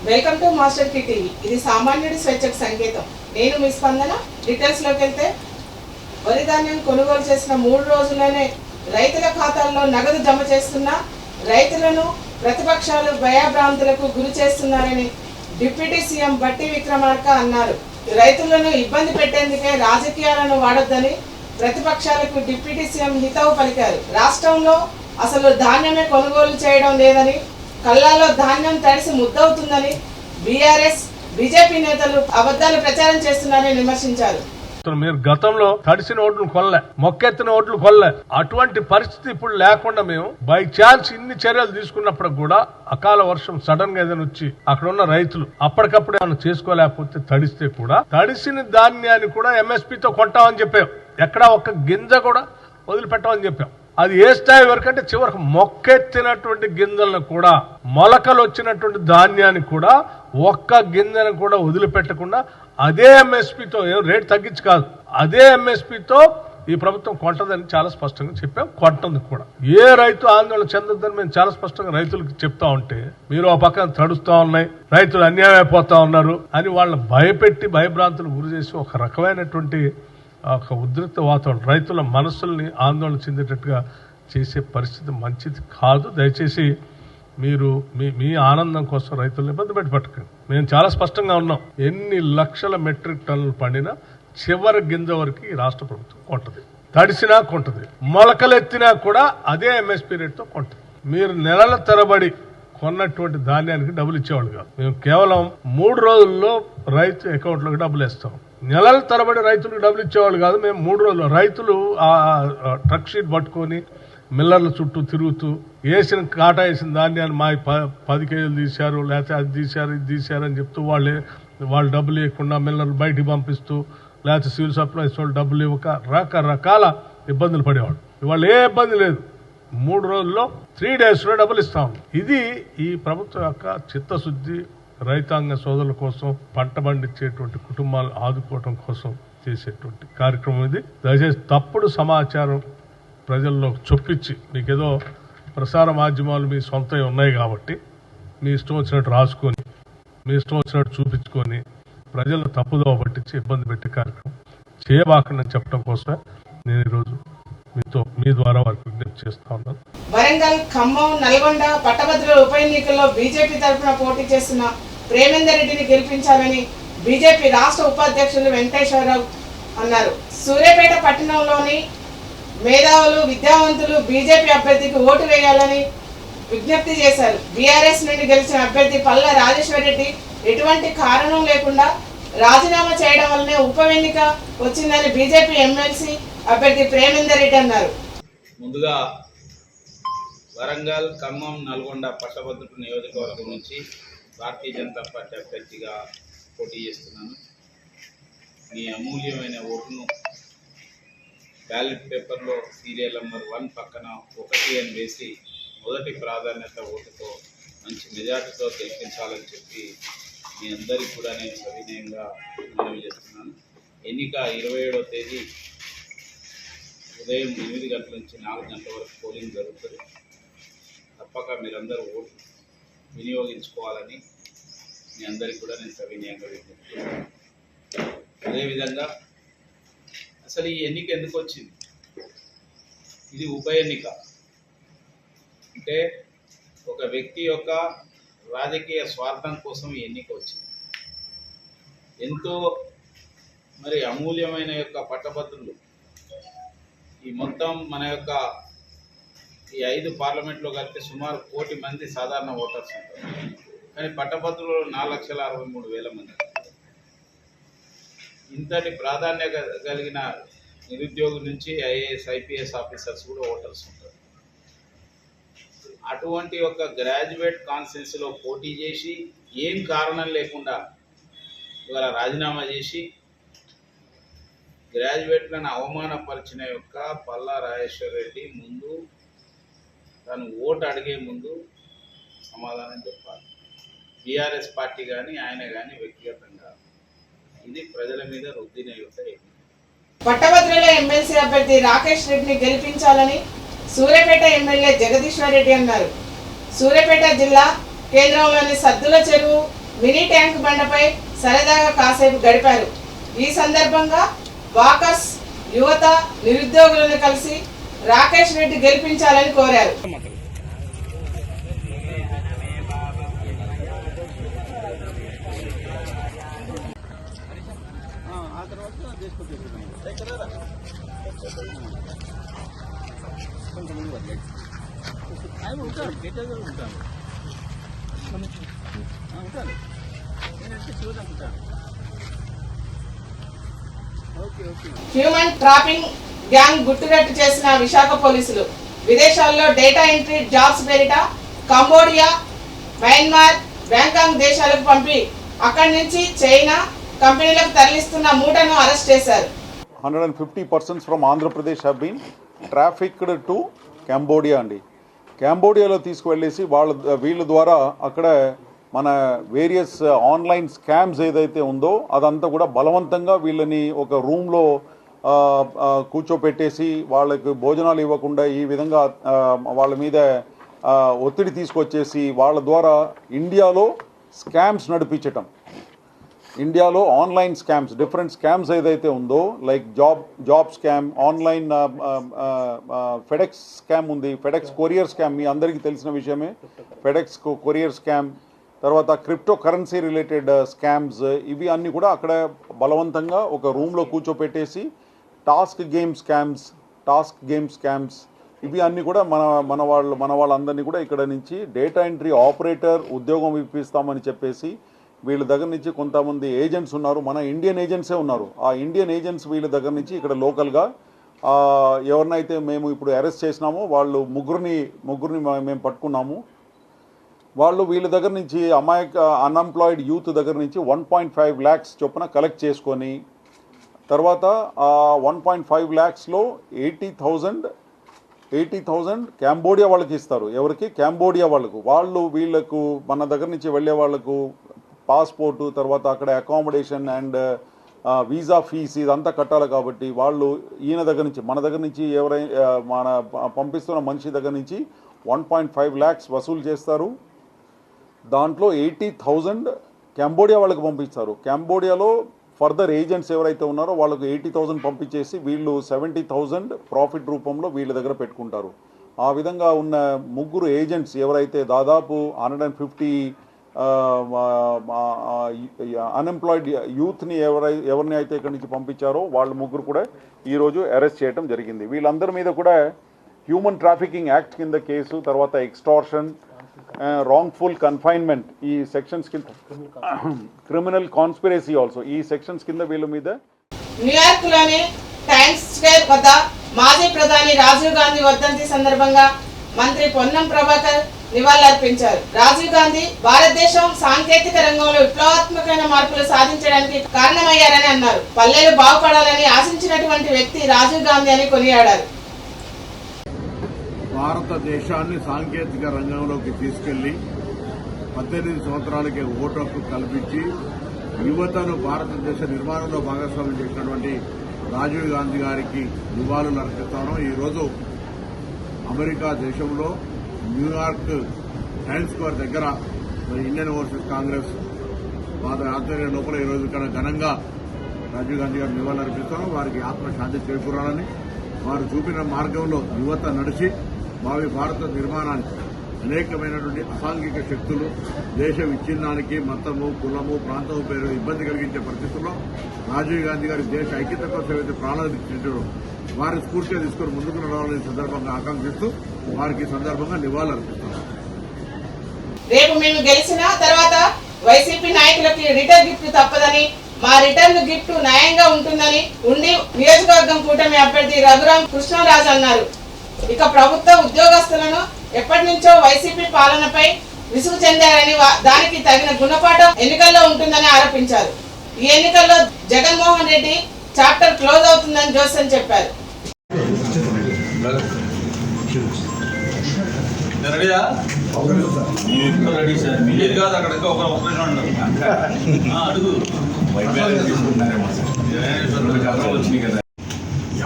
Welcome to master కి TV. ఇది సామాన్యుడి స్వేచ్ఛకు సంకేతం. నేను మీ స్పందన. డీటెయిల్స్లోకి వెళ్తే, వరి ధాన్యం కొనుగోలు చేసిన 3 రోజుల్లోనే రైతుల ఖాతాల్లో నగదు జమ చేస్తున్న రైతులను ప్రతిపక్షాలు భయభ్రాంతులకు గురి చేస్తున్నారని డిప్యూటీ సీఎం బట్టి విక్రమార్క అన్నారు. రైతులను ఇబ్బంది పెట్టేందుకే రాజకీయాలను వాడొద్దని ప్రతిపక్షాలకు డిప్యూటీ సీఎం హితవు పలికారు. రాష్ట్రంలో అసలు ధాన్యమే కొనుగోలు చేయడం లేదని, కళ్ళాల్లో ధాన్యం తడిసి ముద్దవుతుందని బీఆర్ఎస్ బీజేపీ నేతలు అబద్ధాలు ప్రచారం చేస్తున్నారని విమర్శించారు. మీరు గతంలో తడిసిన ఓట్లు కొనలే, మొక్కెత్తిన ఓట్లు కొనలే. అటువంటి పరిస్థితి ఇప్పుడు లేకుండా మేము బై ఛాన్స్ ఇన్ని చర్యలు తీసుకున్నప్పుడు కూడా అకాల వర్షం సడన్ గా ఏదైనా వచ్చి అక్కడ ఉన్న రైతులు అప్పటికప్పుడు ఏమైనా చేసుకోలేకపోతే తడిస్తే కూడా తడిసిన ధాన్యాన్ని కూడా ఎంఎస్పీతో కొంటామని చెప్పాం. ఎక్కడా ఒక్క గింజ కూడా వదిలిపెట్టామని చెప్పాం. అది ఏ స్థాయి వరకు అంటే చివరికి మొక్కెత్తినటువంటి గింజలను కూడా, మొలకలు వచ్చినటువంటి ధాన్యాన్ని కూడా ఒక్క గింజను కూడా వదిలిపెట్టకుండా అదే ఎంఎస్పీతో, రేటు తగ్గించి కాదు, అదే ఎంఎస్పీతో ఈ ప్రభుత్వం కొంటదని చాలా స్పష్టంగా చెప్పాం. కొంటుంది కూడా. ఏ రైతు ఆందోళన చెందొద్దని మేము చాలా స్పష్టంగా రైతులకు చెప్తా ఉంటే, మీరు ఆ పక్కన తడుస్తా ఉన్నాయి, రైతులు అన్యాయం అయిపోతా ఉన్నారు అని వాళ్ళని భయపెట్టి భయభ్రాంతులు గురి చేసి ఒక రకమైనటువంటి ఒక ఉద్రిక్త వాతావరణం, రైతుల మనస్సుల్ని ఆందోళన చెందేటట్టుగా చేసే పరిస్థితి మంచిది కాదు. దయచేసి మీరు మీ ఆనందం కోసం రైతులను ఇబ్బంది పెట్టకండి. మేము చాలా స్పష్టంగా ఉన్నాం. ఎన్ని లక్షల మెట్రిక్ టన్నులు పండినా చివరి గింజ వరకు ఈ రాష్ట్ర ప్రభుత్వం కొంటది. తడిసినా కొంటది, మొలకలెత్తినా కూడా అదే ఎంఎస్పీ రేట్తో కొంటది. మీరు నెలల తరబడి కొన్నటువంటి ధాన్యానికి డబ్బులు ఇచ్చేవాళ్ళు కాదు. మేము కేవలం 3 రోజుల్లో రైతు అకౌంట్లోకి డబ్బులు వేస్తాం. నెలల తరబడి రైతులకు డబ్బులు ఇచ్చేవాళ్ళు కాదు. మేము 3 రోజులు రైతులు ఆ ట్రక్ షీట్ పట్టుకొని మిల్లర్ల చుట్టూ తిరుగుతూ కాటా వేసిన ధాన్యాన్ని మా 10 కేజీలు తీశారు, లేకపోతే అది తీశారు, ఇది తీశారు అని చెప్తూ వాళ్ళు డబ్బులు ఇవ్వకుండా మిల్లర్లు బయటికి పంపిస్తూ, లేకపోతే సివిల్ సప్లైస్ వాళ్ళు డబ్బులు ఇవ్వక రకరకాల ఇబ్బందులు పడేవాళ్ళు. ఇవాళ ఏ ఇబ్బంది లేదు. 3 రోజుల్లో 3 డేస్లో డబ్బులు ఇస్తాం. ఇది ఈ ప్రభుత్వం యొక్క చిత్తశుద్ధి, రైతాంగ సోదరుల కోసం, పంట పండించేటువంటి కుటుంబాలు ఆదుకోవటం కోసం చేసేటువంటి కార్యక్రమం ఇది. దయచేసి తప్పుడు సమాచారం ప్రజల్లో చొప్పించి, మీకేదో ప్రసార మాధ్యమాలు మీ సొంతవి ఉన్నాయి కాబట్టి మీ ఇష్టం వచ్చినట్టు రాసుకొని, మీ ఇష్టం వచ్చినట్టు చూపించుకొని ప్రజలను తప్పుదోవ పట్టించి ఇబ్బంది పెట్టే కార్యక్రమం చేయబాకండి చెప్పడం కోసమే నేను ఈరోజు మీ ద్వారా వారికి విజ్ఞప్తి చేస్తా ఉన్నాను. వరంగల్, ఖమ్మం, నల్గొండ పట్టభద్రుల ఉప ఎన్నికల్లో బీజేపీ తరఫున పోటీ చేస్తున్న ప్రేమేందర్ రెడ్డిని గెలిపించాలని బీజేపీ రాష్ట్ర ఉపాధ్యక్షులు వెంకటేశ్వరరావు అన్నారు. సూర్యాపేట పట్టణంలోని మేధావులు, విద్యావంతులు బీజేపీ అభ్యర్థికి ఓటు వేయాలని విజ్ఞప్తి చేశారు. బీఆర్ఎస్ నుండి గెలిచిన అభ్యర్థి పల్లా రాజేశ్వర్ రెడ్డి ఎటువంటి కారణం లేకుండా రాజీనామా చేయడం వల్లనే ఉప ఎన్నిక వచ్చిందని బీజేపీ ఎమ్మెల్సీ అభ్యర్థి ప్రేమేందర్ రెడ్డి అన్నారు. ముందుగా వరంగల్, ఖమ్మం, నల్గొండ పట్టభద్రుల నియోజకవర్గం నుంచి భారతీయ జనతా పార్టీ అభ్యర్థిగా పోటీ చేస్తున్నాను. మీ అమూల్యమైన ఓటును బ్యాలెట్ పేపర్లో సీరియల్ నెంబర్ 1 పక్కన 1 అని వేసి మొదటి ప్రాధాన్యత ఓటుతో మంచి మెజార్టీతో గెలిపించాలని చెప్పి మీ అందరికీ కూడా నేను సవినయంగా మనవి చేస్తున్నాను. ఎన్నిక 27వ తేదీ ఉదయం 8 గంటల నుంచి 4 గంటల వరకు పోలింగ్ జరుగుతుంది. తప్పక మీరందరూ ఓటు వినియోగించుకోవాలని మీ అందరికీ కూడా నేను సవినయంగా విజ్ఞప్తి చేస్తున్నాను. అదేవిధంగా అసలు ఈ ఎన్నిక ఎందుకు వచ్చింది? ఇది ఉప ఎన్నిక. అంటే ఒక వ్యక్తి యొక్క రాజకీయ స్వార్థం కోసం ఈ ఎన్నిక వచ్చింది. ఎంతో మరి అమూల్యమైన యొక్క పట్టభద్రులు ఈ మొత్తం మన యొక్క ఈ 5 పార్లమెంట్లో కలిపి సుమారు 1 కోటి మంది సాధారణ ఓటర్స్ ఉంటారు. కానీ పట్టభద్రులు 4,63,000 మంది. ఇంతటి ప్రాధాన్యత కలిగిన నిరుద్యోగుల నుంచి ఐఏఎస్, ఐపీఎస్ ఆఫీసర్స్ కూడా ఓటర్స్ ఉంటారు. అటువంటి ఒక గ్రాడ్యుయేట్ కాన్స్టిట్యున్సీలో పోటీ చేసి ఏం కారణం లేకుండా ఇవాళ రాజీనామా చేసి గ్రాడ్యుయేట్లను అవమానపరిచిన యొక్క పల్లా రాజేశ్వర్ రెడ్డి ముందు తను ఓటు అడిగే ముందు సమాధానం చెప్పాలి. బీఆర్ఎస్ పార్టీ కానీ ఆయన కానీ వ్యక్తిగతంగా ఇది ప్రజల మీద రుద్దిన యొక్క పట్టభద్రుల ఎమ్మెల్సీ అభ్యర్థి రాకేష్ రెడ్డిని గెలిపించాలని సూర్యాపేట ఎమ్మెల్యే జగదీశ్వర్ రెడ్డి అన్నారు. సూర్యాపేట జిల్లా కేంద్రంలోని సద్దుల చెరువు మినీ ట్యాంక్ బండపై సరదాగా కాసేపు గడిపారు. ఈ సందర్భంగా వాకర్స్, యువత, నిరుద్యోగులను కలిసి రాకేష్ రెడ్డి గెలిపించాలని కోరారు. హ్యూమన్ ట్రాపింగ్ గ్యాంగ్ గుట్టురట్టు చేసిన విశాఖ పోలీసులు విదేశాల్లో డేటా ఎంట్రీ జాబ్స్ పేరిట కంబోడియా, మయన్మార్, బ్యాంకాక్ దేశాలకు పంపి అక్కడి నుంచి చైనా కంపెనీలకు తరలిస్తున్న మూటను అరెస్ట్ చేశారు. 150 persons from Andhra Pradesh have been trafficked to Cambodia అండి. క్యాంబోడియాలో తీసుకువెళ్ళేసి వీళ్ళ ద్వారా అక్కడ మన వేరియస్ ఆన్లైన్ స్కామ్స్ ఏదైతే ఉందో అదంతా కూడా బలవంతంగా వీళ్ళని ఒక రూమ్లో కూర్చోపెట్టేసి వాళ్ళకి భోజనాలు ఇవ్వకుండా ఈ విధంగా వాళ్ళ మీద ఒత్తిడి తీసుకొచ్చేసి వాళ్ళ ద్వారా ఇండియాలో స్కామ్స్ నడిపించటం. ఇండియాలో ఆన్లైన్ స్కామ్స్, డిఫరెంట్ స్కామ్స్ ఏదైతే ఉందో like job scam, online FedEx scam ఉంది, ఫెడెక్స్ కొరియర్ స్కామ్ మీ అందరికీ తెలిసిన విషయమే. ఫెడెక్స్ కొరియర్ స్కామ్, తర్వాత క్రిప్టో కరెన్సీ రిలేటెడ్ స్కామ్స్, ఇవి అన్నీ కూడా అక్కడ బలవంతంగా ఒక రూమ్లో కూర్చోపెట్టేసి టాస్క్ గేమ్ స్కామ్స్ ఇవి అన్నీ కూడా మన వాళ్ళందరినీ కూడా ఇక్కడ నుంచి డేటా ఎంట్రీ ఆపరేటర్ ఉద్యోగం ఇప్పిస్తామని చెప్పేసి వీళ్ళ దగ్గర నుంచి కొంతమంది ఏజెంట్స్ ఉన్నారు, మన ఇండియన్ ఏజెంట్సే ఉన్నారు. ఆ ఇండియన్ ఏజెంట్స్ వీళ్ళ దగ్గర నుంచి ఇక్కడ లోకల్గా ఎవరినైతే మేము ఇప్పుడు అరెస్ట్ చేసినామో వాళ్ళు ముగ్గురిని మేము పట్టుకున్నాము. వాళ్ళు వీళ్ళ దగ్గర నుంచి అన్ఎంప్లాయిడ్ యూత్ దగ్గర నుంచి 1.5 lakhs చొప్పున కలెక్ట్ చేసుకొని తర్వాత 1.5 lakhsలో 80,000 క్యాంబోడియా వాళ్ళకి ఇస్తారు. ఎవరికి? క్యాంబోడియా వాళ్ళకు. వీళ్ళకు మన దగ్గర నుంచి వెళ్ళే వాళ్ళకు పాస్పోర్టు, తర్వాత అక్కడ అకామిడేషన్ అండ్ వీసా ఫీస్ ఇదంతా కట్టాలి. కాబట్టి వాళ్ళు ఈయన దగ్గర నుంచి మన దగ్గర నుంచి మన పంపిస్తున్న మనిషి దగ్గర నుంచి 1.5 lakhs వసూలు చేస్తారు. దాంట్లో 80,000 క్యాంబోడియా వాళ్ళకి పంపిస్తారు. క్యాంబోడియాలో ఫర్దర్ ఏజెంట్స్ ఎవరైతే ఉన్నారో వాళ్ళకు 80,000 పంపించేసి వీళ్ళు 70,000 ప్రాఫిట్ రూపంలో వీళ్ళ దగ్గర పెట్టుకుంటారు. ఆ విధంగా ఉన్న ముగ్గురు ఏజెంట్స్ ఎవరైతే దాదాపు 150 అన్ఎంప్లాయిడ్ యూత్ని ఎవరిని అయితే ఇక్కడి నుంచి పంపించారో వాళ్ళ ముగ్గురు కూడా ఈరోజు అరెస్ట్ చేయడం జరిగింది. వీళ్ళందరి మీద కూడా హ్యూమన్ ట్రాఫికింగ్ యాక్ట్ కింద కేసు, తర్వాత ఎక్స్టార్షన్, రాంగ్ఫుల్ కన్ఫైన్మెంట్ ఈ సెక్షన్స్ కింద, క్రిమినల్ కాన్స్పిరసీ ఆల్సో ఈ సెక్షన్స్ కింద వీళ్ళ మీద. న్యూయార్క్ లోని టైమ్స్ స్క్వేర్ వద్ద మాజీ ప్రధాని రాజీవ్ గాంధీ వర్ధంతి సందర్భంగా మంత్రి పొన్నం ప్రభాకర్ నివాళులర్పించారు. రాజీవ్ గాంధీ భారతదేశం సాంకేతిక రంగంలో విప్లవాత్మకమైన మార్పులు సాధించడానికి కారణమయ్యారని అన్నారు. పల్లెలు బాగుపడాలని ఆశించినటువంటి వ్యక్తి రాజీవ్ గాంధీ అని కొనియాడారు. భారతదేశాన్ని సాంకేతిక రంగంలోకి తీసుకెళ్లి 18 సంవత్సరాలకి ఓటు హక్కు కల్పించి యువతను భారతదేశ నిర్మాణంలో భాగస్వామ్యం చేసినటువంటి రాజీవ్ గాంధీ గారికి నివాళులు అర్పిస్తాను. ఈరోజు అమెరికా దేశంలో న్యూయార్క్ టైమ్స్ స్క్వేర్ దగ్గర ఇండియన్ ఓవర్సీస్ కాంగ్రెస్ ఆధ్వర్యం లోపల ఈరోజు ఇక్కడ ఘనంగా రాజీవ్ గాంధీ గారు నివాళులు అర్పిస్తాను. వారికి ఆత్మశాంతి చేకూరాలని, వారు చూపిన మార్గంలో యువత నడిచి భావి భారత నిర్మాణానికి అనేకమైనటువంటి అసాంఘిక శక్తులు దేశ విచ్ఛిన్నానికి మతము, కులము, ప్రాంతము పేరు ఇబ్బంది కలిగించే పరిస్థితుల్లో రాజీవ్ గాంధీ గారి దేశ ఐక్యత కోసం ఏదైతే ప్రాణాలు ఇచ్చారో వారి స్ఫూర్తిగా తీసుకుని ముందుకు నడవాలని సందర్భంగా ఆకాంక్షిస్తూ వారికి సందర్భంగా నివాళులు అర్పిస్తున్నారు. రేపు మేము గెలిచిన తర్వాత వైసీపీ నాయకులకి రిటర్న్ గిఫ్ట్ తప్పదని, మా రిటర్న్ గిఫ్ట్ న్యాయంగా ఉంటుందని ఉండి నియోజకవర్గం కూటమి అభ్యర్థి రఘురాం కృష్ణరాజు అన్నారు. ఇక ప్రభుత్వ ఉద్యోగస్తులను ఎప్పటి నుంచో వైసీపీ పాలనపై విసుగు చెందారని, దానికి తగిన గుణపాఠం ఎన్నికల్లో ఉంటుందని ఆరోపించారు. ఈ ఎన్నికల్లో జగన్మోహన్ రెడ్డి చాప్టర్ క్లోజ్ అవుతుందని జోసెన్ చెప్పారు.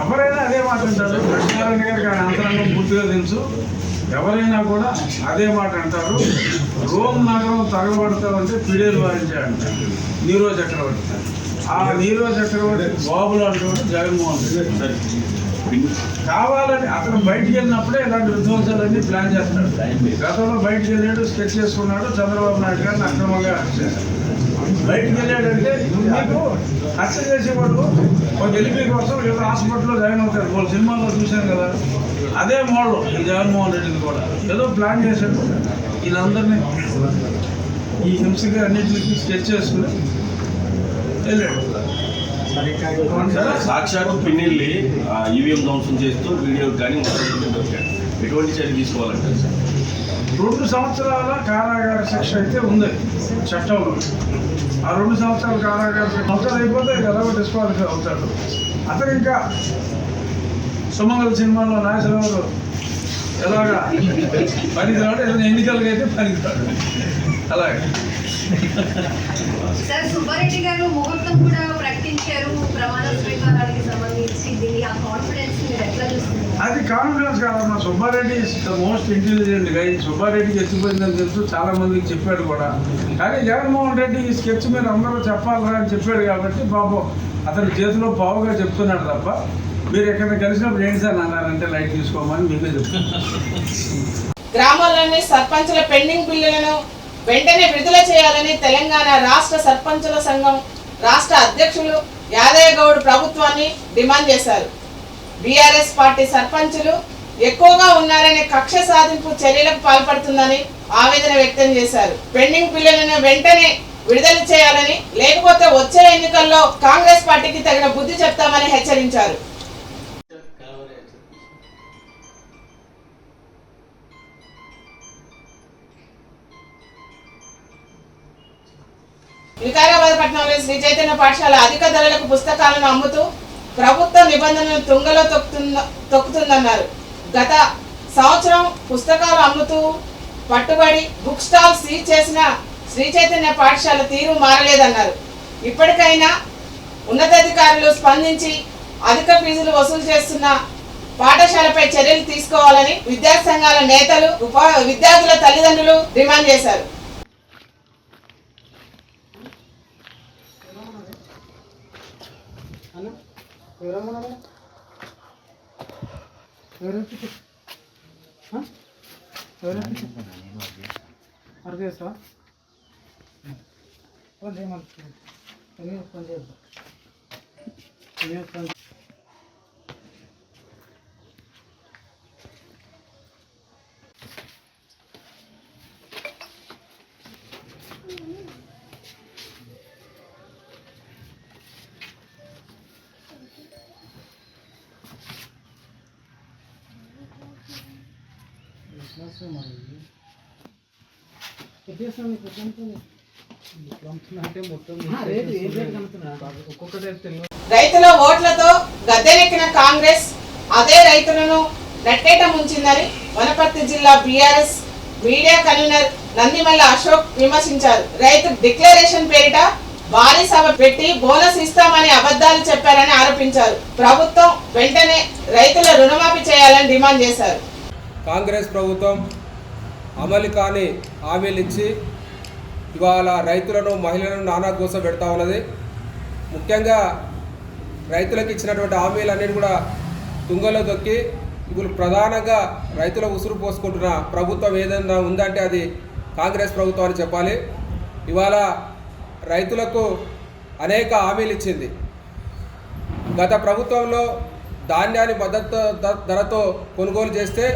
ఎవరైనా అదే మాట్లాడతారు. కృష్ణారాయణ గారికి అంతరంగం పూర్తిగా తెలుసు. ఎవరైనా కూడా అదే మాట అంటారు. రోమ్ నగరం తగబడతామంటే పిడేలు వాయించాడంట నీరో చక్రవర్తి. ఆ నీరో చక్రవర్తి బాబులు అంటాడు జగన్మోహన్ రెడ్డి. కావాలని అతను బయటికి వెళ్ళినప్పుడే ఇలాంటి విధ్వంసాలన్నీ ప్లాన్ చేస్తాడు. గతంలో బయటికి వెళ్ళాడు, స్కెచ్ చేసుకున్నాడు, చంద్రబాబు నాయుడు గారిని అక్రమంగా అరెస్ట్ చేశాడు. బయటికి వెళ్ళాడంటే నీకు హత్య చేసేవాడు ఒక ఎలిపి కోసం ఏదో హాస్పిటల్లో జాయిన్ అవుతాడు. వాళ్ళ సినిమాల్లో చూశాను కదా, అదే మోడల్ ఈ జగన్మోహన్ రెడ్డిని కూడా ఏదో ప్లాన్ చేశాడు. వీళ్ళందరినీ ఈ హింసగా అన్నింటికి స్కెచ్ చేసుకుని వెళ్ళాడు. సాక్షాత్తు పిన్నెల్లి ఈవీఎం ధ్వంసం చేస్తూ వీడియో కానీ ఎటువంటి చర్య తీసుకోవాలంటారు సార్? 2 సంవత్సరాల కారాగార శిక్ష అయితే ఉంది చట్టంలో. ఆ 2 సంవత్సరాల కారాగార శిక్ష అయిపోతే కదా డిస్క్వాలిఫై అవుతాడు. అతను ఇంకా సుమంగళ సినిమాలో నాగేశ్వరరావు ఎలాగా పనికిరాడు, ఏదైనా ఎన్నికలకి అయితే పనికిరాడు. అలాగే సార్ సుబ్బారెడ్డి గారు ముహూర్తం కూడా ప్రకటించారు ప్రమాణ స్వీకారానికి సంబంధించి. దీన్ని ఆ కాన్ఫిడెన్స్ మీరు ఎట్లా చూస్తున్నారు? అది కాన్ఫిడెన్స్ కాదమ్మా. Subbareddy is the most intelligent guy. సుబ్బారెడ్డికి ఎత్తిపోయిందని తెలుసు, చాలా మందికి చెప్పాడు కూడా. కానీ జగన్మోహన్ రెడ్డి ఈ స్కెచ్ మీరు అందరూ చెప్పాలరా అని చెప్పాడు కాబట్టి పాపం అతని చేతిలో పావుగా చెప్తున్నాడు తప్ప, మీరు ఎక్కడ కలిసినప్పుడు ఏంటి సార్ అన్నారంటే లైట్ తీసుకోమని మీకే చెప్తున్నారు. గ్రామాల్లోని సర్పంచుల పెండింగ్ బిల్లులను వెంటనే విడుదల చేయాలని తెలంగాణ రాష్ట్ర సర్పంచుల సంఘం రాష్ట్ర అధ్యక్షులు యాదయ్య గౌడ్ ప్రభుత్వాన్ని డిమాండ్ చేశారు. బీఆర్ఎస్ పార్టీ సర్పంచులు ఎక్కువగా ఉన్నారనే కక్ష సాధింపు చర్యలకు పాల్పడుతుందని ఆవేదన వ్యక్తం చేశారు. పెండింగ్ బిల్లులను వెంటనే విడుదల చేయాలని, లేకపోతే వచ్చే ఎన్నికల్లో కాంగ్రెస్ పార్టీకి తగిన బుద్ధి చెప్తామని హెచ్చరించారు. వికారాబాద్ పట్టణంలో శ్రీ చైతన్య పాఠశాల అధిక ధరలకు పుస్తకాలను అమ్ముతూ ప్రభుత్వ నిబంధనలను తుంగలో తొక్కుతుందన్నారు. గత సంవత్సరం పుస్తకాలు అమ్ముతూ పట్టుబడి బుక్ స్టాల్ సీజ్ చేసిన శ్రీ చైతన్య పాఠశాల తీరు మారలేదన్నారు. ఇప్పటికైనా ఉన్నతాధికారులు స్పందించి అధిక ఫీజులు వసూలు చేస్తున్న పాఠశాలపై చర్యలు తీసుకోవాలని విద్యార్థి సంఘాల నేతలు, విద్యార్థుల తల్లిదండ్రులు డిమాండ్ చేశారు. రైతుల ఓట్లతో గద్దెనెక్కిన కాంగ్రెస్ అదే రైతులను నట్టేట ముంచిందని వనపర్తి జిల్లా BRS media convener Nandimalla Ashok విమర్శించారు. రైతు డిక్లరేషన్ పేరిట భారీ సభ పెట్టి బోనస్ ఇస్తామని అబద్ధాలు చెప్పారని ఆరోపించారు. ప్రభుత్వం వెంటనే రైతుల రుణమాఫీ చేయాలని డిమాండ్ చేశారు. కాంగ్రెస్ ప్రభుత్వం అమలు కాని హామీలు ఇచ్చి ఇవాళ రైతులను, మహిళలను నానా కోసం పెడతా ఉన్నది. ముఖ్యంగా రైతులకు ఇచ్చినటువంటి హామీలన్నిటి కూడా తుంగలో దొక్కి ఇప్పుడు ప్రధానంగా రైతుల ఉసురు పోసుకుంటున్న ప్రభుత్వం ఏదైనా ఉందంటే అది కాంగ్రెస్ ప్రభుత్వం అని చెప్పాలి. ఇవాళ రైతులకు అనేక హామీలు ఇచ్చింది. గత ప్రభుత్వంలో ధాన్యాన్ని మద్దతు ధరతో కొనుగోలు చేస్తే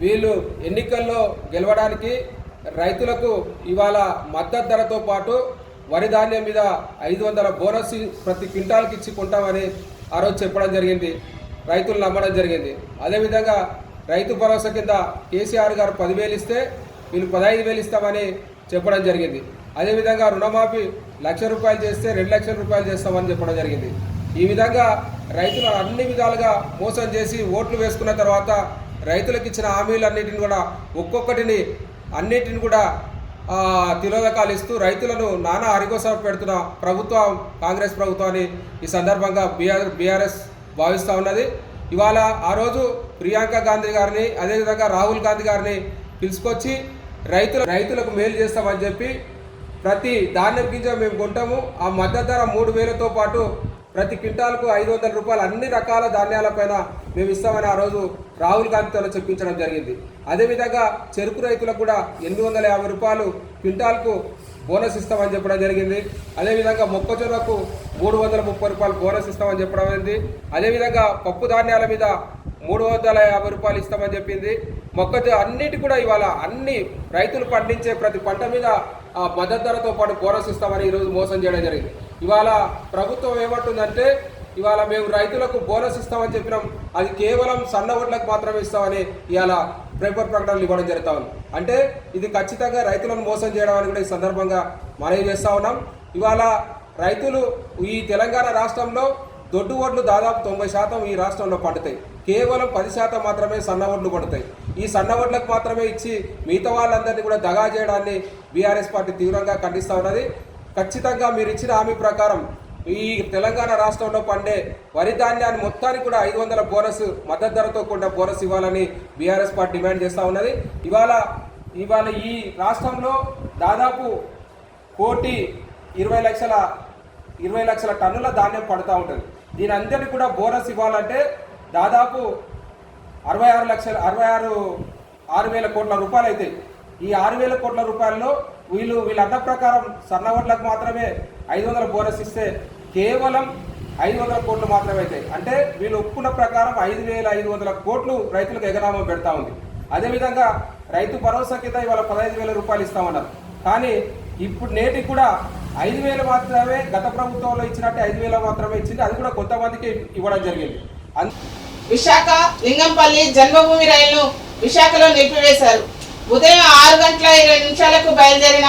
వీళ్ళు ఎన్నికల్లో గెలవడానికి రైతులకు ఇవాళ మద్దతు ధరతో పాటు వరి ధాన్యం మీద 500 బోనస్ ప్రతి క్వింటాల్కి ఇచ్చి కొంటామని ఆ రోజు చెప్పడం జరిగింది. రైతులు నమ్మడం జరిగింది. అదేవిధంగా రైతు భరోసా కింద కేసీఆర్ గారు 10,000 ఇస్తే వీళ్ళు 15,000 ఇస్తామని చెప్పడం జరిగింది. అదేవిధంగా రుణమాఫీ 1,00,000 రూపాయలు చేస్తే 2,00,000 రూపాయలు చేస్తామని చెప్పడం జరిగింది. ఈ విధంగా రైతులు అన్ని విధాలుగా మోసం చేసి ఓట్లు వేసుకున్న తర్వాత రైతులకు ఇచ్చిన హామీలన్నిటిని కూడా ఒక్కొక్కటిని అన్నిటిని కూడా తిలోదకాలు ఇస్తూ రైతులను నానా హరికోస పెడుతున్న ప్రభుత్వం కాంగ్రెస్ ప్రభుత్వాన్ని ఈ సందర్భంగా బీఆర్ఎస్ భావిస్తూ ఉన్నది. ఇవాళ ఆ రోజు ప్రియాంక గాంధీ గారిని అదేవిధంగా రాహుల్ గాంధీ గారిని పిలుచుకొచ్చి రైతులకు మేలు చేస్తామని చెప్పి ప్రతి ధాన్యం గింజ మేము కొంటాము, ఆ మద్దతు ధర 3,000తో పాటు ప్రతి క్వింటాల్కు 500 రూపాయలు అన్ని రకాల ధాన్యాలపైన మేము ఇస్తామని ఆ రోజు రాహుల్ గాంధీతో చెప్పించడం జరిగింది. అదేవిధంగా చెరుకు రైతులకు కూడా 850 రూపాయలు క్వింటాల్కు బోనస్ ఇస్తామని చెప్పడం జరిగింది. అదేవిధంగా మొక్కజొన్నకు 330 రూపాయలు బోనస్ ఇస్తామని చెప్పడం జరిగింది. అదేవిధంగా పప్పు ధాన్యాల మీద 350 రూపాయలు ఇస్తామని చెప్పింది. మొక్కజొన్న అన్నిటి కూడా ఇవాళ అన్ని రైతులు పండించే ప్రతి పంట మీద ఆ మద్దతు ధరతో పాటు బోనస్ ఇస్తామని ఈరోజు మోసం చేయడం జరిగింది. ఇవాళ ప్రభుత్వం ఏమంటుందంటే ఇవాళ మేము రైతులకు బోనస్ ఇస్తామని చెప్పినాం, అది కేవలం సన్న వడ్లకు మాత్రమే ఇస్తామని ఇవాళ పేపర్ ప్రకటనలు ఇవ్వడం జరుగుతూ ఉంది. అంటే ఇది ఖచ్చితంగా రైతులను మోసం చేయడం అని కూడా ఈ సందర్భంగా మనవి చేస్తూ ఉన్నాం. ఇవాళ రైతులు ఈ తెలంగాణ రాష్ట్రంలో దొడ్డు వడ్లు దాదాపు 90% ఈ రాష్ట్రంలో పండుతాయి, కేవలం 10% మాత్రమే సన్న వడ్లు పండుతాయి. ఈ సన్న వడ్లకు మాత్రమే ఇచ్చి మిగతా వాళ్ళందరినీ కూడా దగా చేయడాన్ని బీఆర్ఎస్ పార్టీ తీవ్రంగా ఖండిస్తూ ఉన్నది. ఖచ్చితంగా మీరు ఇచ్చిన హామీ ప్రకారం ఈ తెలంగాణ రాష్ట్రంలో పండే వరి ధాన్యాన్ని మొత్తానికి కూడా 500 బోనస్ మద్దతు ధరతో కూడా బోనస్ ఇవ్వాలని బీఆర్ఎస్ పార్టీ డిమాండ్ చేస్తూ ఉన్నది. ఇవాళ ఈ రాష్ట్రంలో దాదాపు 1,20 లక్షల టన్నుల ధాన్యం పడుతూ ఉంటుంది. దీని అందరికీ కూడా బోనస్ ఇవ్వాలంటే దాదాపు 6,000 కోట్ల రూపాయలు అవుతాయి. ఈ 6,000 కోట్ల రూపాయల్లో వీళ్ళన్న ప్రకారం సన్న వడ్లకు మాత్రమే 500 బోనస్ ఇస్తే కేవలం 500 కోట్లు మాత్రమే అవుతాయి. అంటే వీళ్ళు ఒప్పుకున్న ప్రకారం 5,500 కోట్లు రైతులకు ఎగనామం పెడతా ఉంది. అదేవిధంగా రైతు భరోసా కింద ఇవాళ 15,000 రూపాయలు ఇస్తామన్నారు. కానీ ఇప్పుడు నేటికి కూడా 5,000 మాత్రమే, గత ప్రభుత్వంలో ఇచ్చినట్టే 5,000 మాత్రమే ఇచ్చింది. అది కూడా కొంతమందికి ఇవ్వడం జరిగింది. విశాఖ లింగంపల్లి జన్మభూమి రైలును విశాఖలో నిలిపివేశారు. ఉదయం 6:20 బయలుదేరిన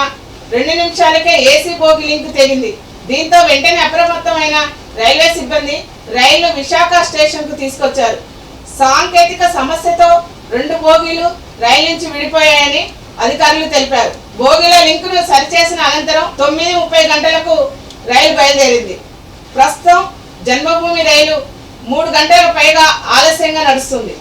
2 నిమిషాలకే ఏసీ బోగి లింక్ తెగింది. దీంతో వెంటనే అప్రమత్తమైన రైల్వే సిబ్బంది రైలు విశాఖ స్టేషన్ కు తీసుకొచ్చారు. సాంకేతిక సమస్యతో 2 బోగీలు రైలు నుంచి విడిపోయాయని అధికారులు తెలిపారు. బోగీల లింకును సరిచేసిన అనంతరం 9:30 గంటలకు రైలు బయలుదేరింది. ప్రస్తుతం జన్మభూమి రైలు 3 గంటల పైగా ఆలస్యంగా నడుస్తుంది.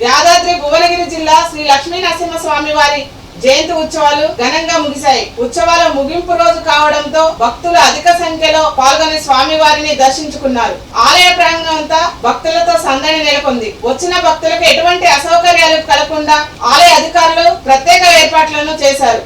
యాదాద్రి భువనగిరి జిల్లా శ్రీ లక్ష్మీ నరసింహస్వామి వారి జయంతి ఉత్సవాలు ఘనంగా ముగిశాయి. ఉత్సవాల ముగింపు రోజు కావడంతో భక్తులు అధిక సంఖ్యలో పాల్గొని స్వామి వారిని దర్శించుకున్నారు. ఆలయ ప్రాంగణం అంతా భక్తులతో సందడి నెలకొంది. వచ్చిన భక్తులకు ఎటువంటి అసౌకర్యాలు కలగకుండా ఆలయ అధికారులు ప్రత్యేక ఏర్పాట్లను చేశారు.